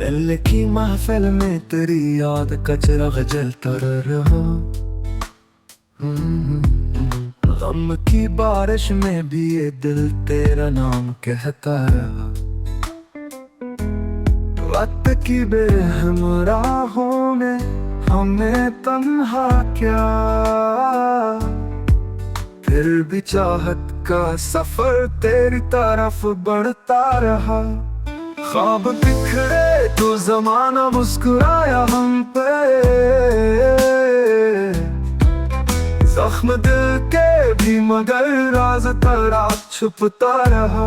दिल की महफिल में तेरी याद कचरा जलता रहा। गम की बारिश में भी ये दिल तेरा नाम कहता रहा। वक्त की बेहमराहों ने हमें तन्हा क्या, फिर भी चाहत का सफर तेरी तरफ बढ़ता रहा। ख्वाब बिखरे तो जमाना मुस्कुराया हम पे, जख्म दिल के भी मगर राज तेरा छुपता रहा।